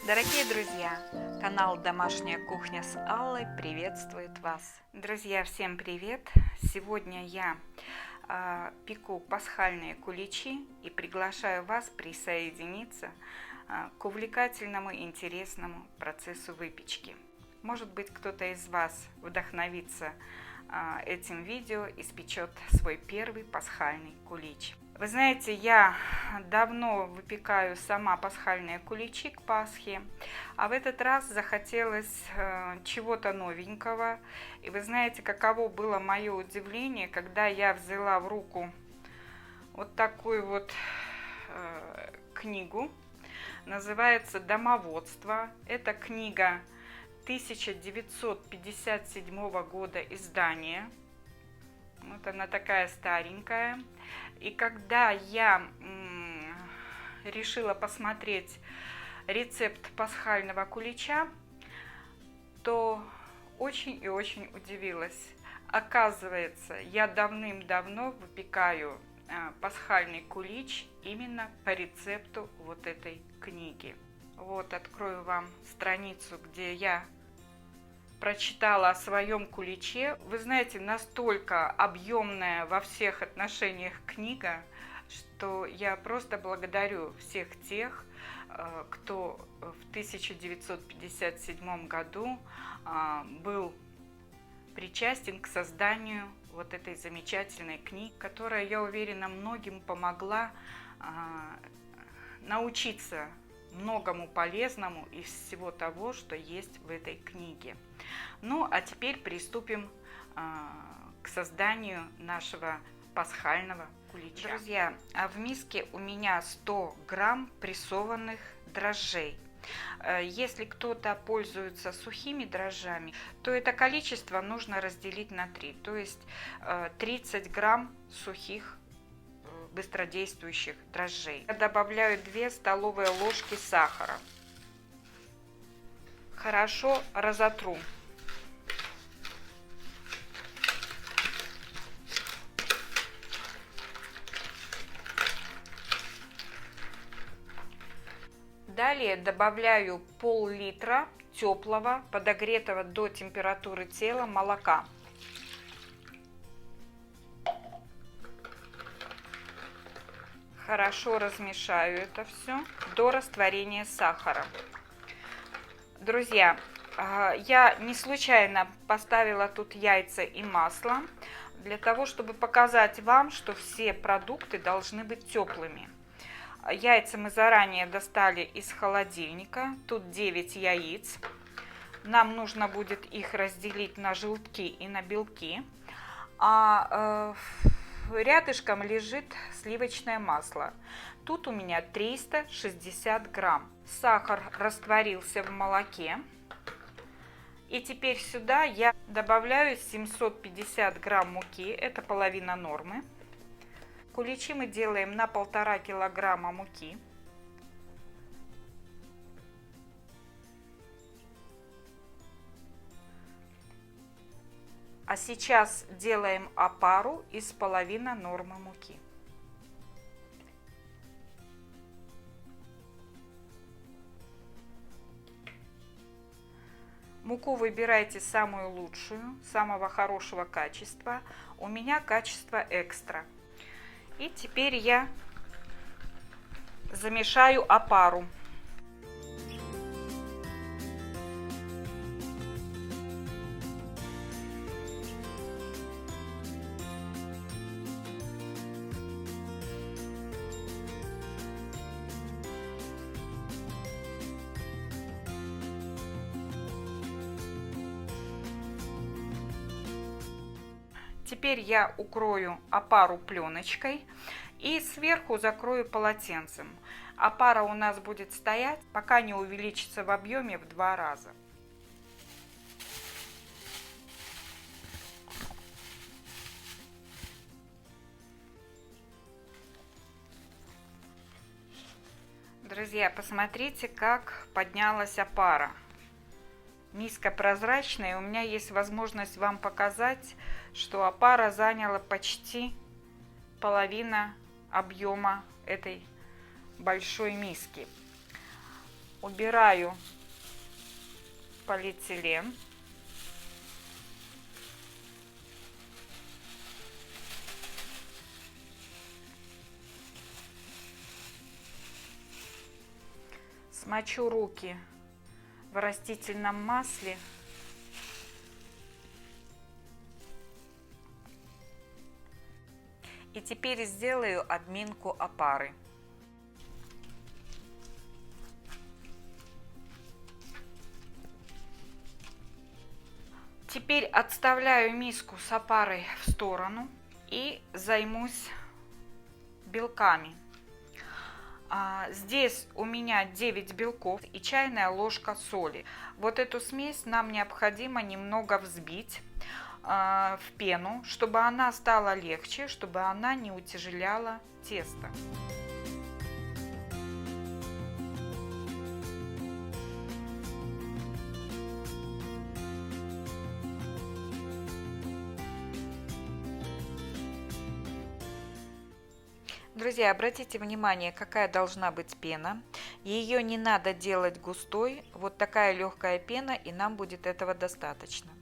Дорогие друзья, канал «Домашняя кухня» с Аллой приветствует вас. Друзья, всем привет! Сегодня я пеку пасхальные куличи и приглашаю вас присоединиться к увлекательному и интересному процессу выпечки. Может быть, кто-то из вас вдохновится этим видео и испечет свой первый пасхальный кулич. Вы знаете, я давно выпекаю сама пасхальные куличи к Пасхе, а в этот раз захотелось чего-то новенького. И вы знаете, каково было мое удивление, когда я взяла в руку вот такую вот книгу. Называется «Домоводство». Это книга 1957 года издания. Вот она такая старенькая. И когда я решила посмотреть рецепт пасхального кулича, то очень и очень удивилась. Оказывается, я давным-давно выпекаю пасхальный кулич именно по рецепту вот этой книги. Вот, открою вам страницу, где я прочитала о своем куличе. Вы знаете, настолько объемная во всех отношениях книга, что я просто благодарю всех тех, кто в 1957 году был причастен к созданию вот этой замечательной книги, которая, я уверена, многим помогла научиться многому полезному из всего того, что есть в этой книге. Ну, а теперь приступим к созданию нашего пасхального кулича. Друзья, в миске у меня 100 грамм прессованных дрожжей. Если кто-то пользуется сухими дрожжами, то это количество нужно разделить на 3, то есть 30 грамм сухих быстродействующих дрожжей. Я добавляю 2 столовые ложки сахара. Хорошо разотру. Далее добавляю пол-литра теплого, подогретого до температуры тела молока. Хорошо размешаю это все до растворения сахара. Друзья, я не случайно поставила тут яйца и масло, для того, чтобы показать вам, что все продукты должны быть теплыми. Яйца мы заранее достали из холодильника, тут 9 яиц. Нам нужно будет их разделить на желтки и на белки. Рядышком лежит сливочное масло. Тут у меня 360 грамм. Сахар растворился в молоке. И теперь сюда я добавляю 750 грамм муки. Это половина нормы. Куличи мы делаем на 1,5 килограмма муки. А сейчас делаем опару из половины нормы муки. Муку выбирайте самую лучшую, самого хорошего качества. У меня качество экстра. И теперь я замешаю опару. Теперь я укрою опару пленочкой и сверху закрою полотенцем. Опара у нас будет стоять, пока не увеличится в объеме в 2 раза. Друзья, посмотрите, как поднялась опара. Миска прозрачная, и у меня есть возможность вам показать, что опара заняла почти половину объема этой большой миски. Убираю полиэтилен. Смочу руки в растительном масле. И теперь сделаю админку опары. Теперь отставляю миску с опарой в сторону и займусь белками. Здесь у меня 9 белков и чайная ложка соли. Вот эту смесь нам необходимо немного взбить в пену, чтобы она стала легче, чтобы она не утяжеляла тесто. Друзья, обратите внимание, какая должна быть пена. Ее не надо делать густой. Вот такая легкая пена, и нам будет этого достаточно.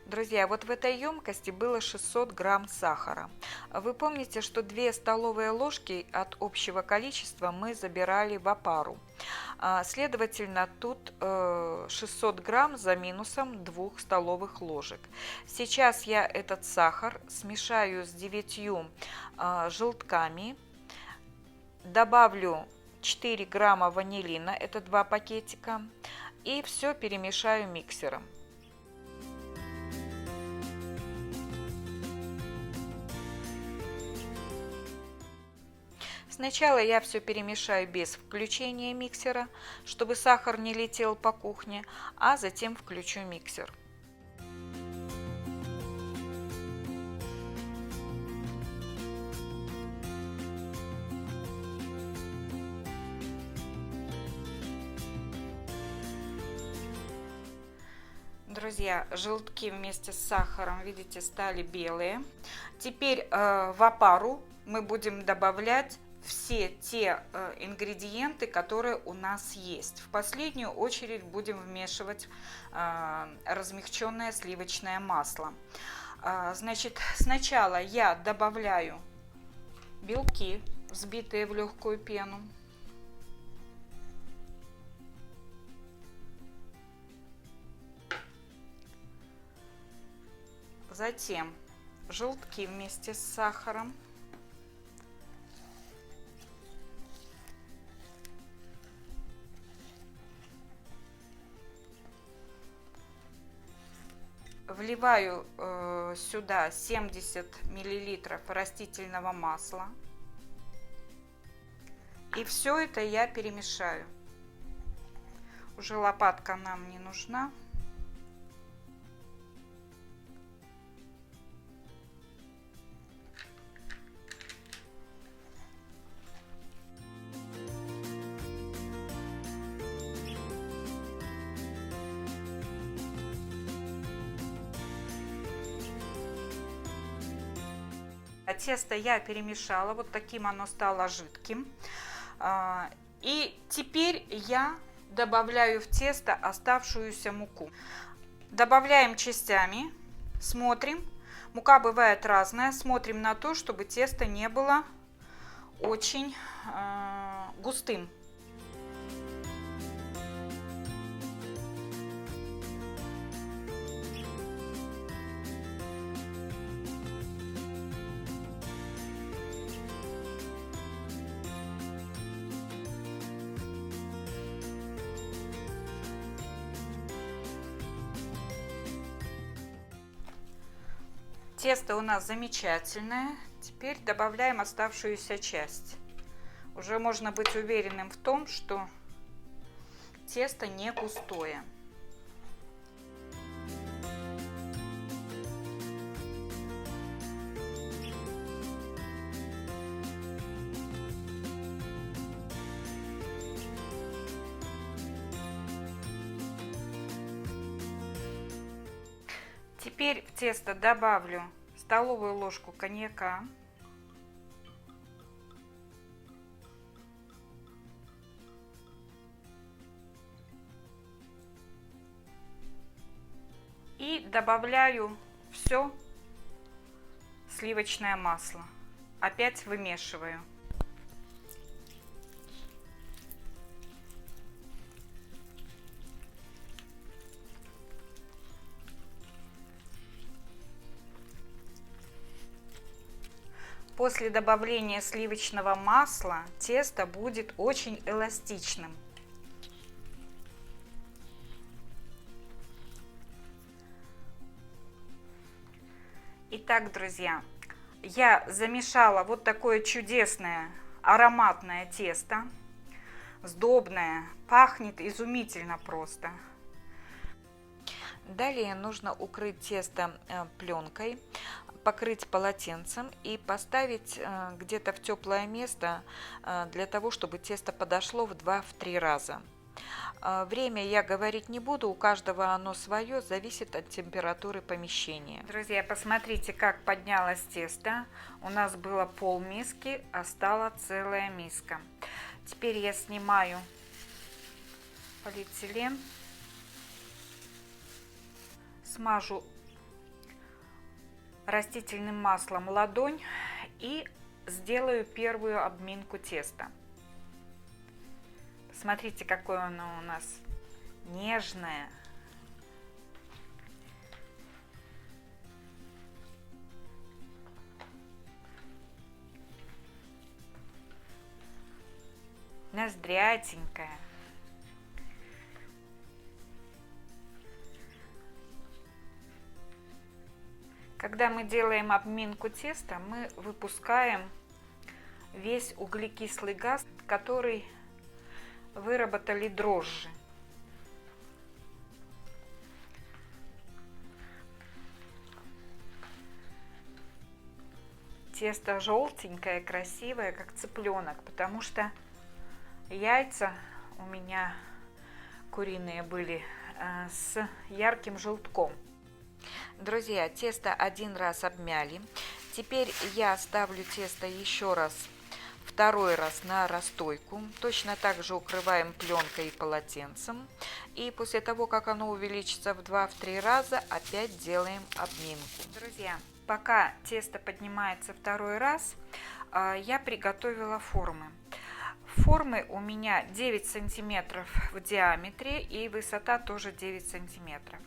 Друзья, вот в этой емкости было 600 грамм сахара. Вы помните, что 2 столовые ложки от общего количества мы забирали в опару. Следовательно, тут 600 грамм за минусом 2 столовых ложек. Сейчас я этот сахар смешаю с 9 желтками, добавлю 4 грамма ванилина, это 2 пакетика, и все перемешаю миксером. Сначала я все перемешаю без включения миксера, чтобы сахар не летел по кухне, а затем включу миксер. Друзья, желтки вместе с сахаром, видите, стали белые. Теперь в опару мы будем добавлять все те ингредиенты, которые у нас есть. В последнюю очередь будем вмешивать размягченное сливочное масло. Значит, сначала я добавляю белки, взбитые в легкую пену. Затем желтки вместе с сахаром. Вливаю сюда 70 миллилитров растительного масла. И все это я перемешаю. Уже лопатка нам не нужна. Тесто я перемешала, вот таким оно стало жидким. И теперь я добавляю в тесто оставшуюся муку. Добавляем частями, смотрим. Мука бывает разная, смотрим на то, чтобы тесто не было очень густым. Тесто у нас замечательное. Теперь добавляем оставшуюся часть. Уже можно быть уверенным в том, что тесто не густое. Теперь в тесто добавлю столовую ложку коньяка. добавляю все сливочное масло. Опять вымешиваю. После добавления сливочного масла тесто будет очень эластичным. Итак, друзья, я замешала вот такое чудесное ароматное тесто, сдобное, пахнет изумительно просто. Далее нужно укрыть тесто пленкой, покрыть полотенцем и поставить где-то в теплое место для того, чтобы тесто подошло в 2-3 раза. Время я говорить не буду, у каждого оно свое, зависит от температуры помещения. Друзья, посмотрите, как поднялось тесто. У нас было полмиски, а стала целая миска. Теперь я снимаю полиэтилен, смажу растительным маслом ладонь и сделаю первую обминку теста. Смотрите, какое оно у нас нежное. Ноздрятенькое. Когда мы делаем обминку теста, мы выпускаем весь углекислый газ, который выработали дрожжи. Тесто желтенькое, красивое, как цыпленок, потому что яйца у меня куриные были с ярким желтком. Друзья, тесто один раз обмяли. Теперь я ставлю тесто еще раз, второй раз на расстойку. Точно так же укрываем пленкой и полотенцем. И после того, как оно увеличится в 2-3 раза, опять делаем обминку. Друзья, пока тесто поднимается второй раз, я приготовила формы. Формы у меня 9 сантиметров в диаметре и высота тоже 9 сантиметров.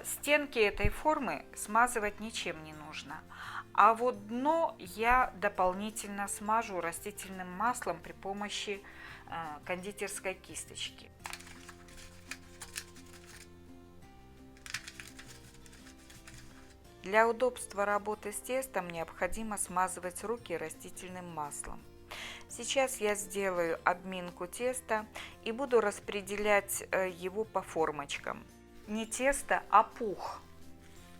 Стенки этой формы смазывать ничем не нужно. А вот дно я дополнительно смажу растительным маслом при помощи кондитерской кисточки. Для удобства работы с тестом необходимо смазывать руки растительным маслом. Сейчас я сделаю обминку теста и буду распределять его по формочкам. Не тесто, а пух.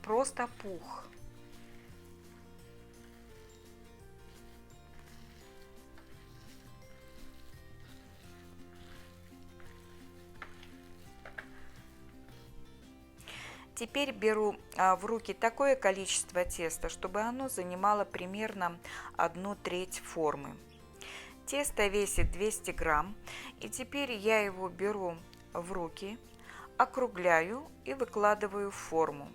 Просто пух. Теперь беру в руки такое количество теста, чтобы оно занимало примерно 1/3 формы. Тесто весит 200 грамм, и теперь я его беру в руки, округляю и выкладываю в форму.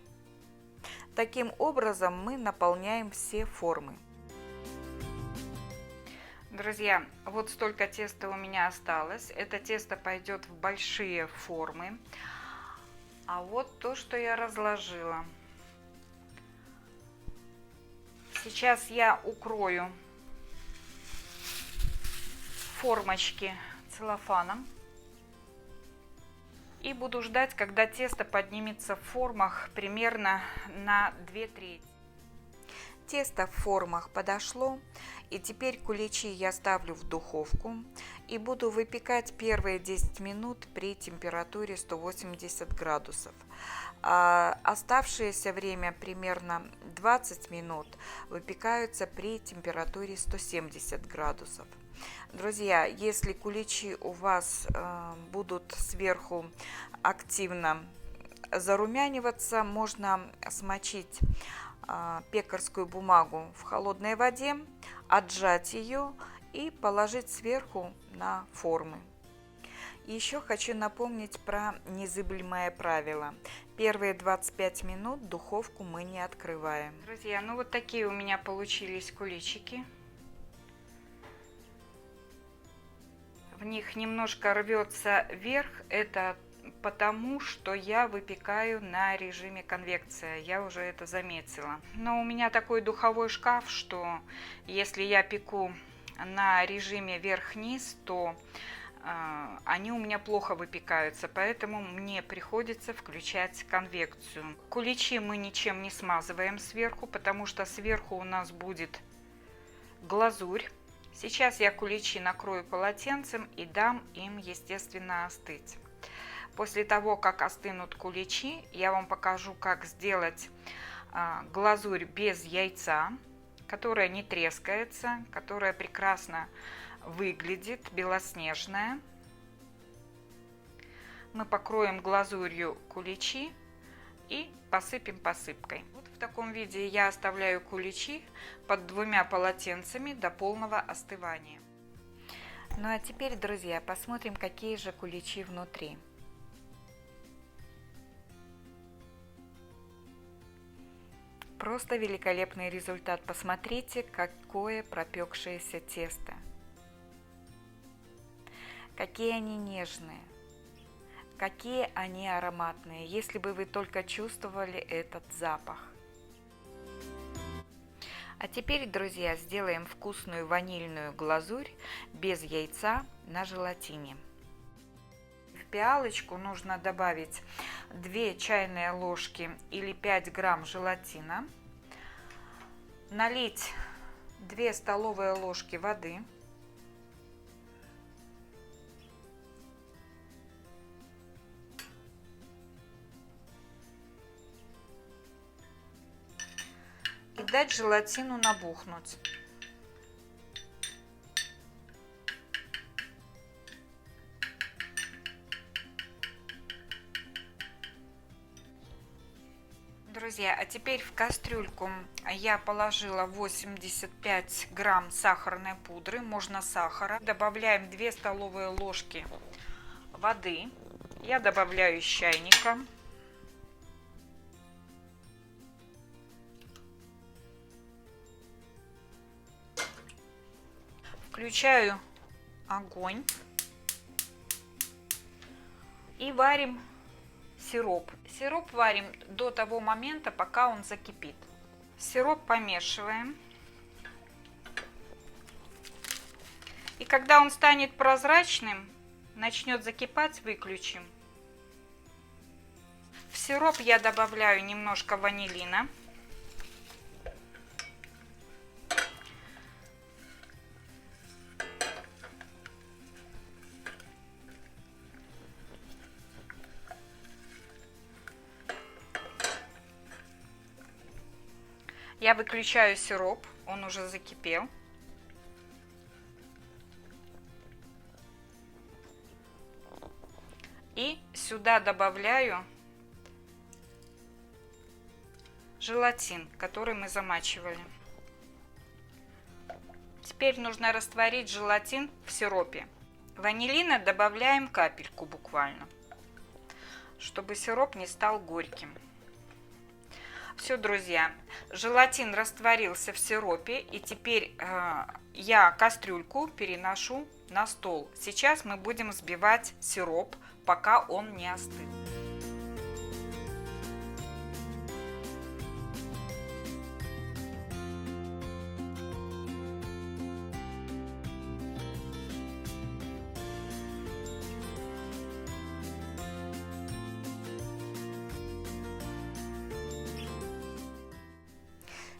Таким образом мы наполняем все формы. Друзья, вот столько теста у меня осталось. Это тесто пойдет в большие формы. А вот то, что я разложила. Сейчас я укрою формочки целлофаном. И буду ждать, когда тесто поднимется в формах примерно на 2/3. Тесто в формах подошло, и теперь куличи я ставлю в духовку и буду выпекать первые 10 минут при температуре 180 градусов. А оставшееся время, примерно 20 минут, выпекаются при температуре 170 градусов. Друзья, если куличи у вас будут сверху активно зарумяниваться, можно смочить пекарскую бумагу в холодной воде, отжать ее и положить сверху на формы. Еще хочу напомнить про незыблемое правило. Первые 25 минут духовку мы не открываем. Друзья, ну вот такие у меня получились куличики. В них немножко рвется вверх, это потому, что я выпекаю на режиме конвекция, я уже это заметила. Но у меня такой духовой шкаф, что если я пеку на режиме вверх-вниз, то они у меня плохо выпекаются, поэтому мне приходится включать конвекцию. Куличи мы ничем не смазываем сверху, потому что сверху у нас будет глазурь. Сейчас я куличи накрою полотенцем и дам им, естественно, остыть. После того, как остынут куличи, я вам покажу, как сделать глазурь без яйца, которая не трескается, которая прекрасно выглядит, белоснежная. Мы покроем глазурью куличи и посыпем посыпкой. Вот в таком виде я оставляю куличи под 2 полотенцами до полного остывания. Ну а теперь, друзья, посмотрим, какие же куличи внутри. Просто великолепный результат. Посмотрите, какое пропекшееся тесто. Какие они нежные, какие они ароматные, если бы вы только чувствовали этот запах. А теперь, друзья, сделаем вкусную ванильную глазурь без яйца на желатине. В пиалочку нужно добавить 2 чайные ложки или 5 грамм желатина, налить 2 столовые ложки воды, и дать желатину набухнуть. Друзья, а теперь в кастрюльку я положила 85 грамм сахарной пудры, можно сахара. Добавляем 2 столовые ложки воды. Я добавляю из чайника. Включаю огонь и варим сироп. Сироп варим до того момента, пока он закипит. Сироп помешиваем. И когда он станет прозрачным, начнет закипать, выключим. В сироп я добавляю немножко ванилина. Я выключаю сироп, он уже закипел. И сюда добавляю желатин, который мы замачивали. Теперь нужно растворить желатин в сиропе. Ванилина добавляем капельку буквально, чтобы сироп не стал горьким. Все, друзья, желатин растворился в сиропе, и теперь я кастрюльку переношу на стол. Сейчас мы будем взбивать сироп, пока он не остыл.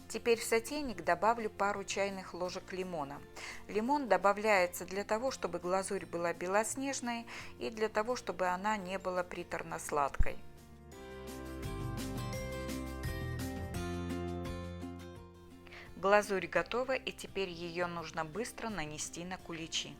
Теперь в сотейник добавлю пару чайных ложек лимона. Лимон добавляется для того, чтобы глазурь была белоснежной и для того, чтобы она не была приторно-сладкой. Глазурь готова, и теперь ее нужно быстро нанести на куличи.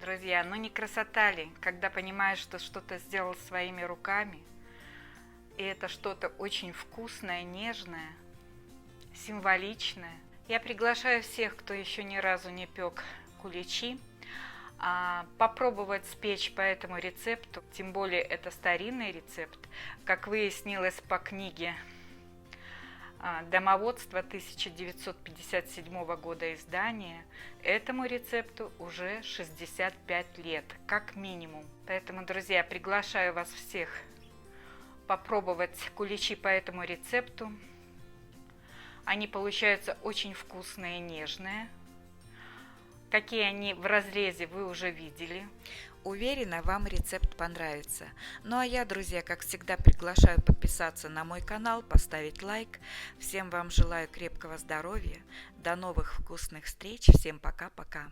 Друзья, ну не красота ли, когда понимаешь, что что-то сделал своими руками, и это что-то очень вкусное, нежное, символичное. Я приглашаю всех, кто еще ни разу не пек куличи, попробовать спечь по этому рецепту, тем более это старинный рецепт, как выяснилось по книге «Домоводство» 1957 года издания, этому рецепту уже 65 лет, как минимум. Поэтому, друзья, приглашаю вас всех попробовать куличи по этому рецепту. Они получаются очень вкусные и нежные. Какие они в разрезе, вы уже видели. Уверена, вам рецепт понравится. Ну а я, друзья, как всегда, приглашаю подписаться на мой канал, поставить лайк. Всем вам желаю крепкого здоровья. До новых вкусных встреч. Всем пока-пока.